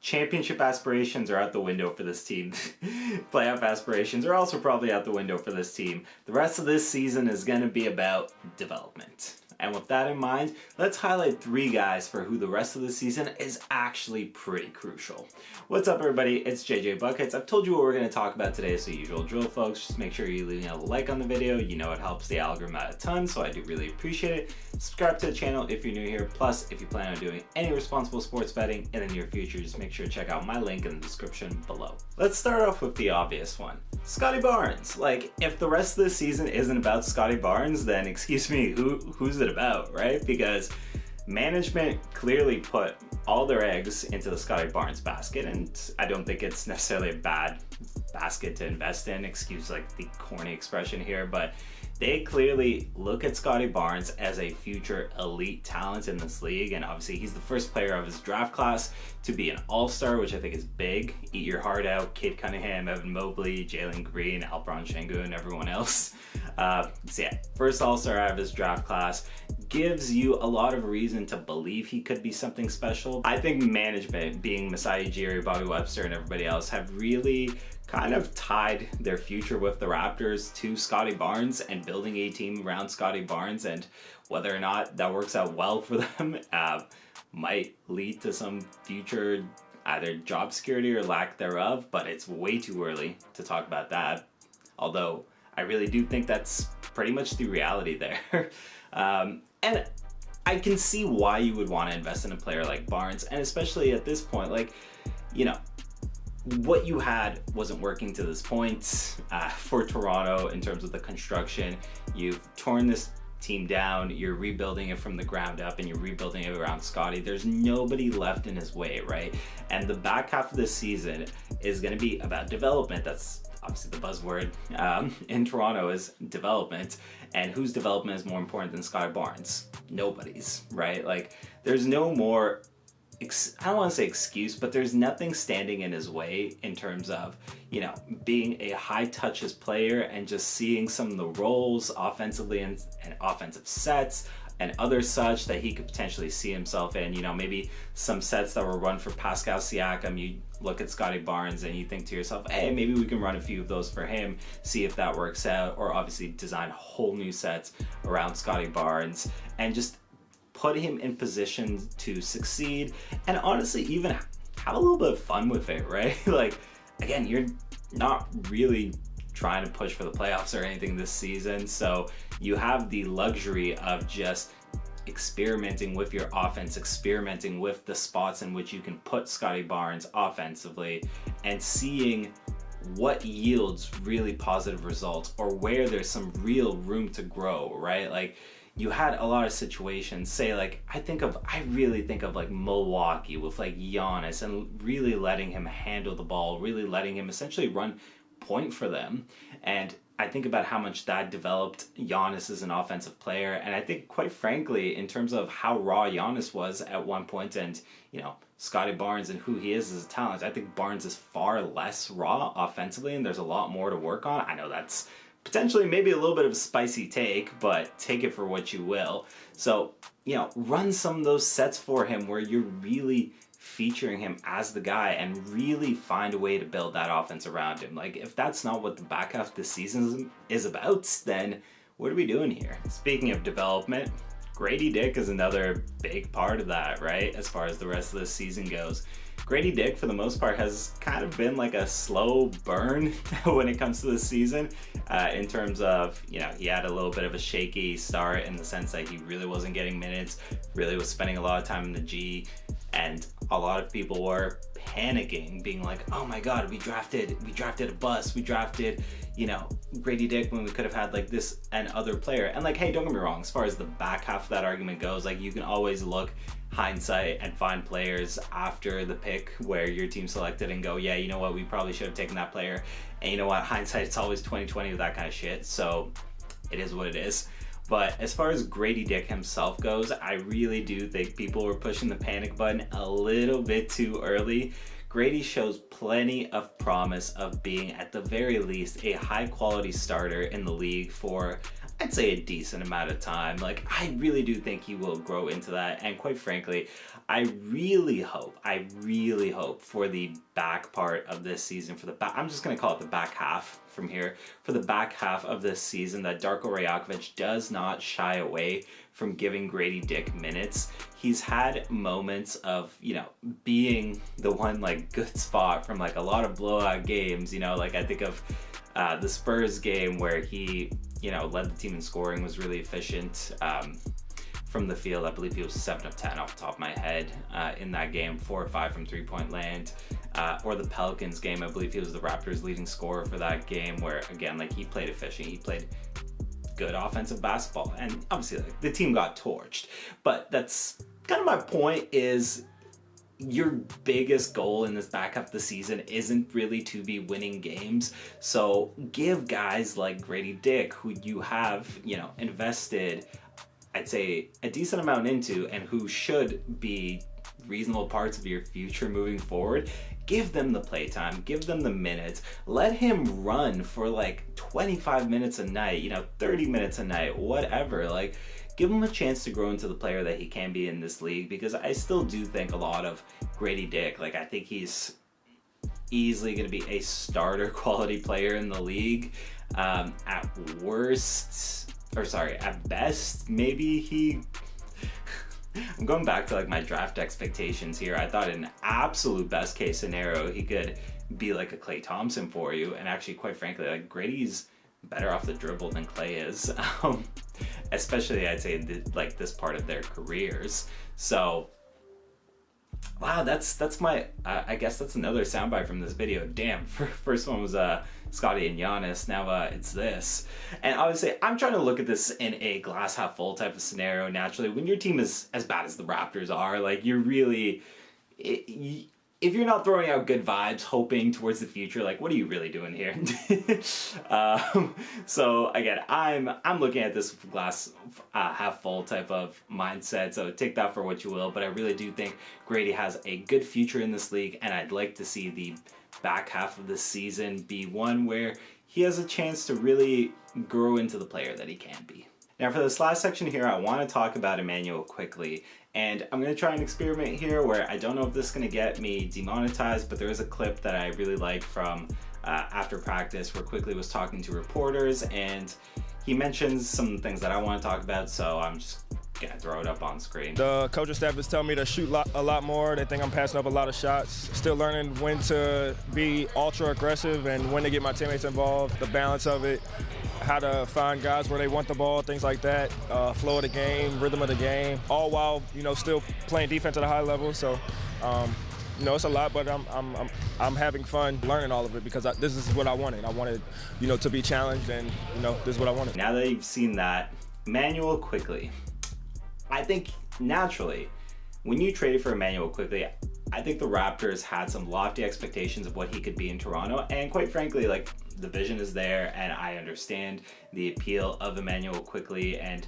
championship aspirations are out the window for this team. Playoff aspirations are also probably out the window for this team. The rest of this season is going to be about development. And with that in mind, let's highlight 3 guys for who the rest of the season is actually pretty crucial. What's up everybody, it's JJ Buckets. I've told you what we're going to talk about today, so usual drill folks, just make sure you leave a like on the video. You know it helps the algorithm out a ton, so I do really appreciate it. Subscribe to the channel if you're new here, plus if you plan on doing any responsible sports betting in the near future, just make sure to check out my link in the description below. Let's start off with the obvious one. Scotty Barnes. Like, if the rest of the season isn't about Scotty Barnes, then excuse me, who's it about, right? Because management clearly put all their eggs into the Scotty Barnes basket, and I don't think it's necessarily a bad basket to invest in, excuse like the corny expression here, but they clearly look at Scotty Barnes as a future elite talent in this league, and obviously he's the first player of his draft class to be an all-star, which I think is big. Eat your heart out, Cade Cunningham, Evan Mobley, Jalen Green, Alperen Sengun, and everyone else. So yeah, first all-star out of his draft class gives you a lot of reason to believe he could be something special. I think management, being Masai Ujiri, Bobby Webster, and everybody else, have really kind of tied their future with the Raptors to Scotty Barnes and building a team around Scotty Barnes, and whether or not that works out well for them might lead to some future either job security or lack thereof, but it's way too early to talk about that, although I really do think that's pretty much the reality there. And I can see why you would want to invest in a player like Barnes, and especially at this point, like, you know, what you had wasn't working to this point for Toronto in terms of the construction. You've torn this team down, you're rebuilding it from the ground up, and you're rebuilding it around Scotty. There's nobody left in his way, right? And the back half of this season is going to be about development. That's obviously the buzzword in Toronto, is development. And whose development is more important than Scotty Barnes? Nobody's, right? Like, there's no more, I don't want to say excuse, but there's nothing standing in his way in terms of, you know, being a high touches player and just seeing some of the roles offensively and offensive sets and other such that he could potentially see himself in. You know, maybe some sets that were run for Pascal Siakam, you look at Scotty Barnes and you think to yourself, hey, maybe we can run a few of those for him, see if that works out, or obviously design whole new sets around Scotty Barnes and just put him in position to succeed, and honestly even have a little bit of fun with it, right? Like, again, you're not really trying to push for the playoffs or anything this season, so you have the luxury of just experimenting with your offense, experimenting with the spots in which you can put Scotty Barnes offensively, and seeing what yields really positive results or where there's some real room to grow, right? Like, you had a lot of situations, say like, I really think of like Milwaukee with like Giannis and really letting him handle the ball, really letting him essentially run point for them. And I think about how much that developed Giannis as an offensive player. And I think, quite frankly, in terms of how raw Giannis was at one point and, you know, Scotty Barnes and who he is as a talent, I think Barnes is far less raw offensively and there's a lot more to work on. I know that's potentially maybe a little bit of a spicy take, but take it for what you will. So, you know, run some of those sets for him where you're really featuring him as the guy and really find a way to build that offense around him. Like, if that's not what the back half of the season is about, then what are we doing here? Speaking of development, Grady Dick is another big part of that, right? As far as the rest of the season goes. Grady Dick, for the most part, has kind of been like a slow burn when it comes to the season, in terms of, you know, he had a little bit of a shaky start in the sense that he really wasn't getting minutes, really was spending a lot of time in the G, and a lot of people were panicking, being like, oh my god, we drafted a bust, we drafted, you know, Grady Dick when we could have had like this and other player. And like, hey, don't get me wrong, as far as the back half of that argument goes, like, you can always look hindsight and find players after the pick where your team selected and go, yeah, you know what, we probably should have taken that player. And you know what, hindsight, it's always 20/20 with that kind of shit, so it is what it is. But as far as Grady Dick himself goes, I really do think people were pushing the panic button a little bit too early. Grady shows plenty of promise of being, at the very least, a high quality starter in the league for I'd say a decent amount of time. Like, I really do think he will grow into that, and quite frankly, I really hope for the back part of this season, I'm just going to call it the back half from here, for the back half of this season, that Darko Rajakovic does not shy away from giving Grady Dick minutes. He's had moments of, you know, being the one, like, good spot from, like, a lot of blowout games, you know, like I think of the Spurs game where he, you know, led the team in scoring, was really efficient from the field. I believe he was 7 of 10 off the top of my head in that game, 4 or 5 from three-point land. Or the Pelicans game, I believe he was the Raptors' leading scorer for that game, where, again, like, he played efficient, he played good offensive basketball, and obviously, like, the team got torched. But that's kind of my point, is your biggest goal in this back half of the season isn't really to be winning games. So give guys like Grady Dick, who you have, you know, invested, I'd say, a decent amount into, and who should be reasonable parts of your future moving forward, give them the playtime, give them the minutes, let him run for like 25 minutes a night, you know, 30 minutes a night, whatever. Like, give him a chance to grow into the player that he can be in this league, because I still do think a lot of Grady Dick. Like, I think he's easily going to be a starter quality player in the league. At best, maybe he... I'm going back to like my draft expectations here. I thought in absolute best case scenario, he could be like a Klay Thompson for you. And actually, quite frankly, like, Grady's better off the dribble than Klay is. Especially, I'd say, like, this part of their careers. So, wow, that's my, I guess that's another soundbite from this video. Damn, first one was Scotty and Giannis, now it's this. And obviously, I'm trying to look at this in a glass half full type of scenario. Naturally, when your team is as bad as the Raptors are, like, you're really, if you're not throwing out good vibes, hoping towards the future, like, what are you really doing here? So again, I'm looking at this with glass half full type of mindset, so take that for what you will. But I really do think Grady has a good future in this league, and I'd like to see the back half of the season be one where he has a chance to really grow into the player that he can be. Now, for this last section here, I want to talk about Emmanuel quickly, and I'm going to try an experiment here where I don't know if this is going to get me demonetized, but there is a clip that I really like from after practice where Quickly was talking to reporters, and he mentions some things that I want to talk about, so I'm just going to throw it up on screen. The coaching staff is telling me to shoot a lot more. They think I'm passing up a lot of shots. Still learning when to be ultra aggressive and when to get my teammates involved, the balance of it, how to find guys where they want the ball, things like that, flow of the game, rhythm of the game, all while, you know, still playing defense at a high level. So, you know, it's a lot, but I'm having fun learning all of it, because this is what I wanted. I wanted, you know, to be challenged, and, you know, this is what I wanted. Now that you've seen that, Emmanuel Quickly, I think naturally, when you traded for Emmanuel Quickly, I think the Raptors had some lofty expectations of what he could be in Toronto, and quite frankly, like, the vision is there, and I understand the appeal of Emmanuel Quickly. And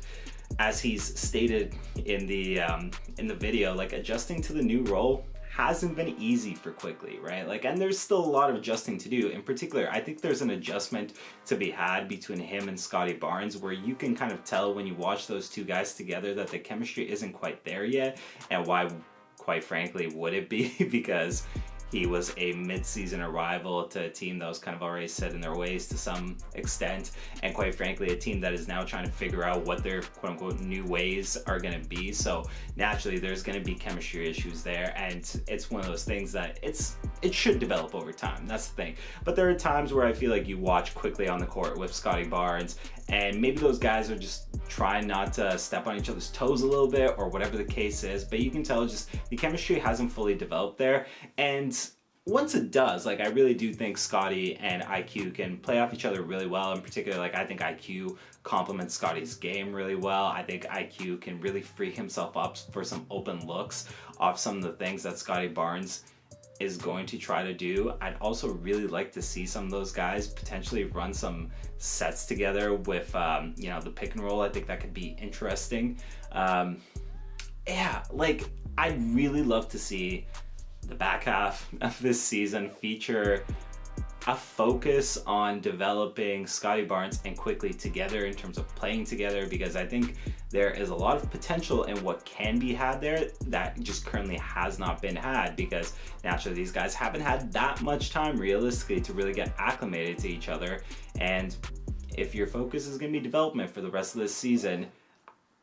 as he's stated in the video, like, adjusting to the new role hasn't been easy for Quickly, right? Like, and there's still a lot of adjusting to do. In particular, I think there's an adjustment to be had between him and Scotty Barnes, where you can kind of tell when you watch those two guys together that the chemistry isn't quite there yet. And why, quite frankly, would it be? Because he was a mid-season arrival to a team that was kind of already set in their ways to some extent, and quite frankly, a team that is now trying to figure out what their quote-unquote new ways are going to be. So naturally, there's going to be chemistry issues there, and it's one of those things that it should develop over time. That's the thing. But there are times where I feel like you watch Quickly on the court with Scotty Barnes, and maybe those guys are just trying not to step on each other's toes a little bit, or whatever the case is, but you can tell just the chemistry hasn't fully developed there. And once it does, like, I really do think Scotty and IQ can play off each other really well. In particular, like, I think IQ complements Scotty's game really well. I think IQ can really free himself up for some open looks off some of the things that Scotty Barnes is going to try to do. I'd also really like to see some of those guys potentially run some sets together with, you know, the pick and roll. I think that could be interesting. Yeah, like, I'd really love to see the back half of this season feature a focus on developing Scotty Barnes and Quickly together in terms of playing together, because I think there is a lot of potential in what can be had there that just currently has not been had, because naturally these guys haven't had that much time realistically to really get acclimated to each other. And if your focus is going to be development for the rest of this season,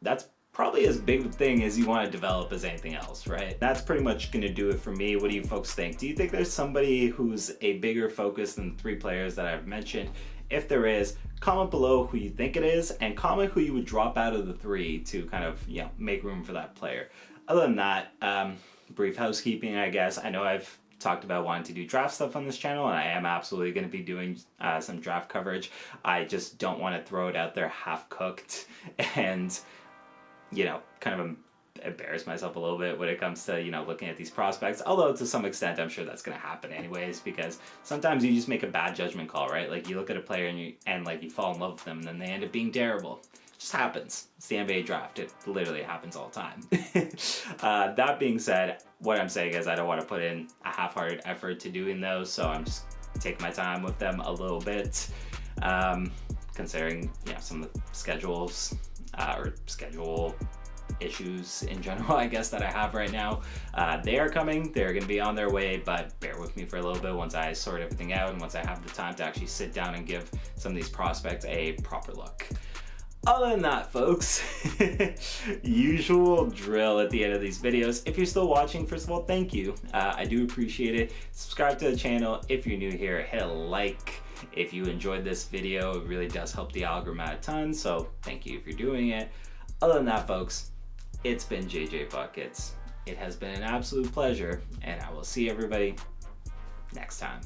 that's probably as big a thing as you want to develop as anything else, right? That's pretty much going to do it for me. What do you folks think? Do you think there's somebody who's a bigger focus than the 3 players that I've mentioned? If there is, comment below who you think it is, and comment who you would drop out of the 3 to kind of, you know, make room for that player. Other than that, brief housekeeping, I guess. I know I've talked about wanting to do draft stuff on this channel, and I am absolutely going to be doing some draft coverage. I just don't want to throw it out there half-cooked and, you know, kind of embarrass myself a little bit when it comes to, you know, looking at these prospects. Although to some extent, I'm sure that's going to happen anyways, because sometimes you just make a bad judgment call, right? Like you look at a player and like you fall in love with them, and then they end up being terrible. It just happens. It's the NBA draft. It literally happens all the time. That being said, what I'm saying is I don't want to put in a half-hearted effort to doing those, so I'm just taking my time with them a little bit, considering, you know, some of the schedules or schedule issues in general, I guess, that I have right now. They are coming. They're going to be on their way, but bear with me for a little bit once I sort everything out and once I have the time to actually sit down and give some of these prospects a proper look. Other than that, folks, usual drill at the end of these videos. If you're still watching, first of all, thank you. I do appreciate it. Subscribe to the channel if you're new here. Hit a like if you enjoyed this video. It really does help the algorithm out a ton, so thank you if you're doing it. Other than that, folks, it's been JJ Buckets. It has been an absolute pleasure, and I will see everybody next time.